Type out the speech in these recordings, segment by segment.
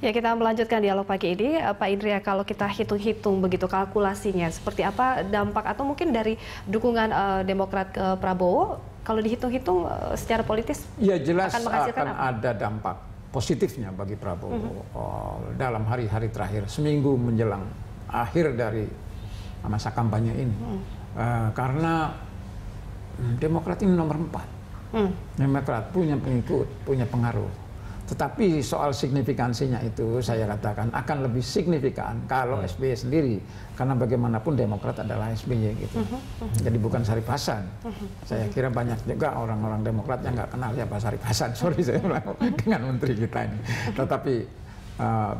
Ya, kita melanjutkan dialog pagi ini. Pak Indria, kalau kita hitung-hitung begitu kalkulasinya, seperti apa dampak atau mungkin dari dukungan Demokrat ke Prabowo, kalau dihitung-hitung secara politis ya jelas akan ada dampak positifnya bagi Prabowo dalam hari-hari terakhir, seminggu menjelang akhir dari masa kampanye ini. Karena Demokrat ini nomor 4. Demokrat punya pengikut, punya pengaruh. Tetapi soal signifikansinya itu saya katakan akan lebih signifikan kalau SBY sendiri, karena bagaimanapun Demokrat adalah SBY gitu. Jadi bukan Syarif Hasan. Saya kira banyak juga orang-orang Demokrat yang nggak kenal siapa Syarif Hasan. Sorry saya bilang dengan menteri kita ini. Tetapi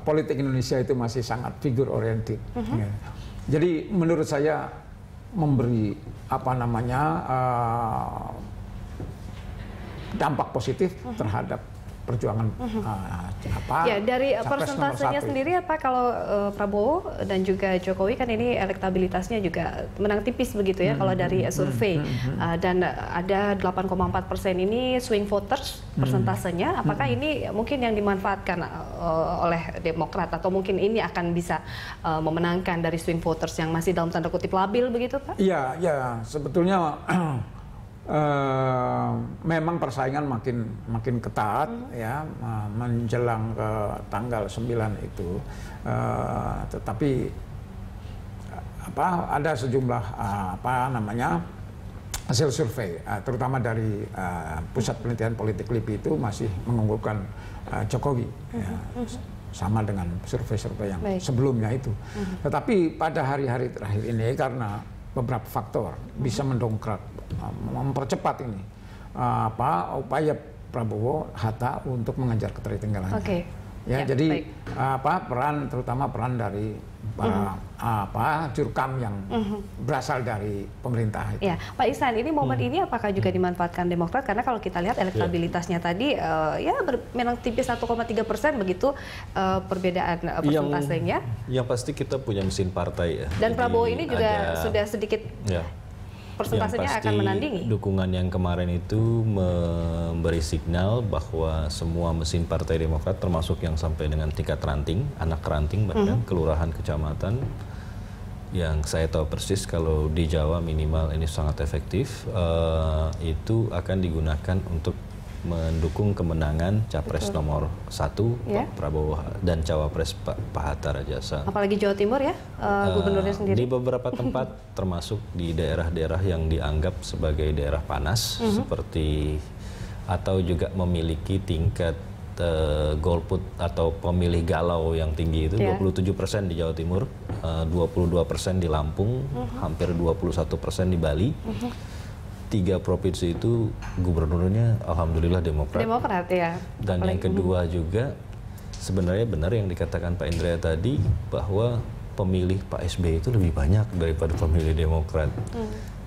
politik Indonesia itu masih sangat figur oriented. Jadi menurut saya memberi dampak positif terhadap perjuangan ya, dari persentasenya sendiri apa kalau Prabowo dan juga Jokowi kan ini elektabilitasnya juga menang tipis begitu ya kalau dari survei dan ada 8,4% ini swing voters persentasenya, apakah ini mungkin yang dimanfaatkan oleh Demokrat atau mungkin ini akan bisa memenangkan dari swing voters yang masih dalam tanda kutip labil begitu Pak? Iya, ya sebetulnya memang persaingan makin ketat ya menjelang ke tanggal 9 itu, tetapi ada sejumlah hasil survei terutama dari Pusat Penelitian Politik LIPI itu masih mengunggulkan Jokowi sama dengan survei-survei yang sebelumnya itu. Tetapi pada hari-hari terakhir ini karena beberapa faktor bisa mendongkrak, mempercepat ini upaya Prabowo Hatta untuk mengejar ketertinggalan. Ya, jadi terutama peran dari jurkam yang berasal dari pemerintah itu. Ya, Pak Ihsan, ini momen ini apakah juga dimanfaatkan Demokrat, karena kalau kita lihat elektabilitasnya tadi memang tipis 1,3% begitu perbedaan persentasenya. Yang pasti kita punya mesin partai ya. Dan Prabowo ini juga sudah sedikit persentasenya akan menandingi. Dukungan yang kemarin itu memberi signal bahwa semua mesin Partai Demokrat termasuk yang sampai dengan tingkat ranting, anak ranting bahkan kelurahan, kecamatan, yang saya tahu persis kalau di Jawa minimal ini sangat efektif, itu akan digunakan untuk mendukung kemenangan Capres nomor 1 Pak Prabowo dan Cawapres Pak Hatta Rajasa. Apalagi Jawa Timur ya, gubernurnya sendiri. Di beberapa tempat termasuk di daerah-daerah yang dianggap sebagai daerah panas seperti atau juga memiliki tingkat golput atau pemilih galau yang tinggi itu 27% di Jawa Timur, 22% di Lampung, hampir 21% di Bali. 3 provinsi itu gubernurnya alhamdulillah Demokrat. Demokrat ya. Dan yang kedua juga sebenarnya benar yang dikatakan Pak Indria tadi bahwa pemilih Pak SBY itu lebih banyak daripada pemilih Demokrat.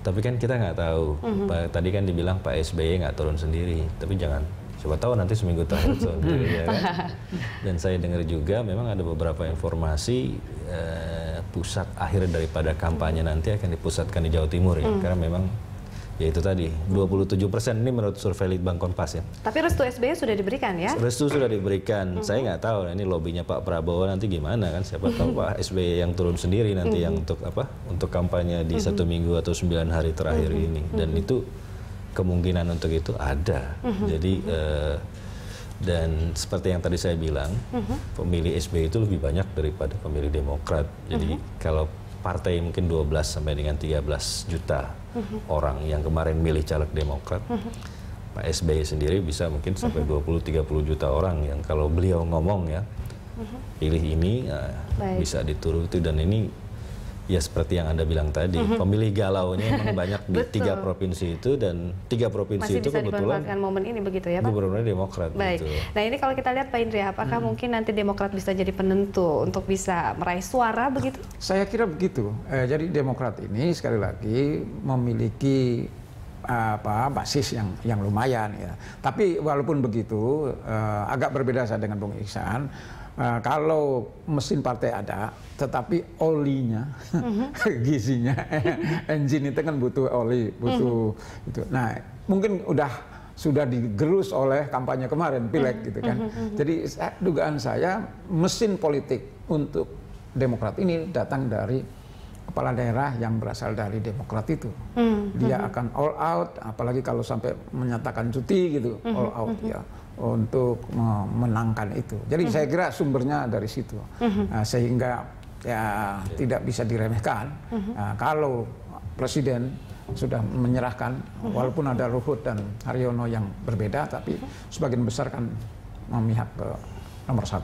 Tapi kan kita nggak tahu. Tadi kan dibilang Pak SBY nggak turun sendiri, tapi jangan. Siapa tahu nanti seminggu terakhir turun sendiri ya kan? Dan saya dengar juga memang ada beberapa informasi pusat akhir daripada kampanye nanti akan dipusatkan di Jawa Timur ya, karena memang ya itu tadi 27% ini menurut survei Litbang Kompas ya. Tapi restu SBY sudah diberikan ya? Restu sudah diberikan. Saya nggak tahu ini lobbynya Pak Prabowo nanti gimana kan. Siapa tahu Pak SBY yang turun sendiri nanti yang untuk kampanye di 1 minggu atau 9 hari terakhir ini. Dan itu kemungkinan untuk itu ada. Jadi dan seperti yang tadi saya bilang, pemilih SBY itu lebih banyak daripada pemilih Demokrat. Jadi kalau partai mungkin 12 sampai dengan 13 juta orang yang kemarin milih caleg Demokrat, Pak SBY sendiri bisa mungkin sampai 20-30 juta orang yang kalau beliau ngomong ya pilih ini bisa dituruti. Dan ini ya seperti yang Anda bilang tadi, pemilih galaunya memang banyak di 3 provinsi itu, dan 3 provinsi itu kebetulan momen ini begitu ya Pak? Gubernurnya Demokrat. Baik. Gitu. Nah ini kalau kita lihat Pak Indria, apakah mungkin nanti Demokrat bisa jadi penentu untuk bisa meraih suara begitu? Saya kira begitu. Jadi Demokrat ini sekali lagi memiliki basis yang lumayan ya. Tapi walaupun begitu agak berbeda saya dengan Bung Ihsan. Kalau mesin partai ada, tetapi olinya, gizinya, engine itu kan butuh oli, butuh itu. Nah, mungkin udah sudah digerus oleh kampanye kemarin pileg gitu kan. Jadi dugaan saya mesin politik untuk Demokrat ini datang dari kepala daerah yang berasal dari Demokrat itu. Dia akan all out, apalagi kalau sampai menyatakan cuti gitu, all out ya untuk memenangkan itu. Jadi saya kira sumbernya dari situ, sehingga ya tidak bisa diremehkan. Kalau Presiden sudah menyerahkan, walaupun ada Luhut dan Haryono yang berbeda, tapi sebagian besar kan memihak ke nomor 1.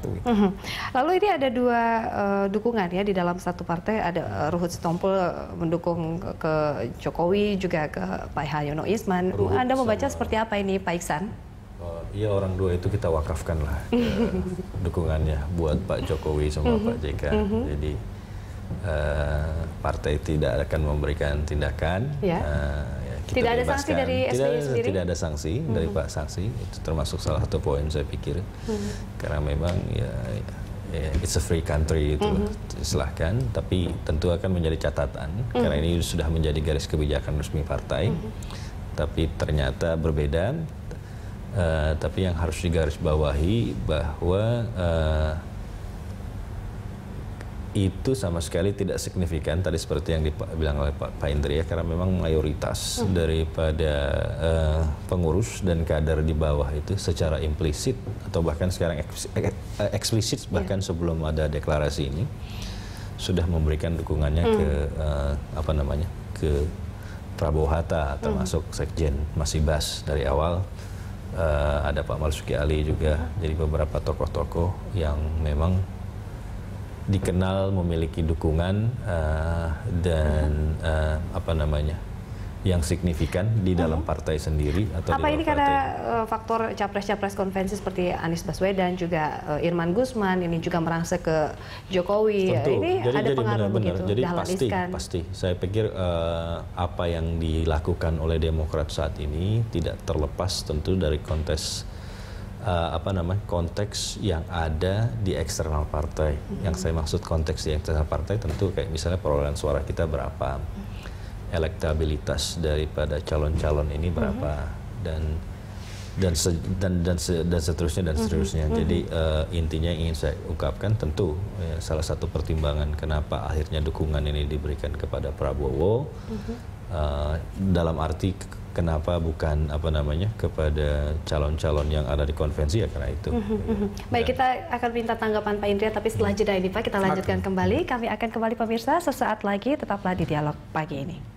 Lalu ini ada 2 dukungan ya di dalam satu partai, ada Ruhut Sitompul mendukung ke Jokowi, juga ke Pak Haryono Isman. Anda membaca seperti apa ini, Pak Iksan? Iya, orang 2 itu kita wakafkan lah dukungannya buat Pak Jokowi sama Pak JK. Jadi partai tidak akan memberikan tindakan. Ya. Kita tidak ada bebaskan. sanksi dari SBY sendiri? Tidak ada sanksi dari Pak Sanksi. Itu termasuk salah satu poin saya pikir. Karena memang ya it's a free country itu silahkan, tapi tentu akan menjadi catatan karena ini sudah menjadi garis kebijakan resmi partai. Tapi ternyata berbeda. Tapi yang harus digarisbawahi bahwa itu sama sekali tidak signifikan tadi seperti yang dibilang oleh Pak Indri ya, karena memang mayoritas daripada pengurus dan kader di bawah itu secara implisit atau bahkan sekarang eksplisit bahkan sebelum ada deklarasi ini sudah memberikan dukungannya ke ke Prabowo Hatta, termasuk Sekjen Mas Ibas dari awal. Ada Pak Marzuki Ali juga, jadi beberapa tokoh-tokoh yang memang dikenal memiliki dukungan dan yang signifikan di dalam partai sendiri atau apa di ini karena faktor capres-capres konvensi seperti Anies Baswedan juga Irman Guzman ini juga merangsek ke Jokowi. Tentu. Ini jadi ada pengaruh begitu. Jadi pasti saya pikir apa yang dilakukan oleh Demokrat saat ini tidak terlepas tentu dari konteks konteks yang ada di eksternal partai. Yang saya maksud konteks di eksternal partai tentu kayak misalnya perolehan suara kita berapa, elektabilitas daripada calon-calon ini berapa, dan seterusnya. Jadi intinya yang ingin saya ungkapkan tentu salah satu pertimbangan kenapa akhirnya dukungan ini diberikan kepada Prabowo dalam arti kenapa bukan kepada calon-calon yang ada di konvensi ya karena itu. Baik, kita akan minta tanggapan Pak Indria, tapi setelah jeda ini Pak kita lanjutkan kembali. Kami akan kembali pemirsa sesaat lagi, tetaplah di Dialog Pagi ini.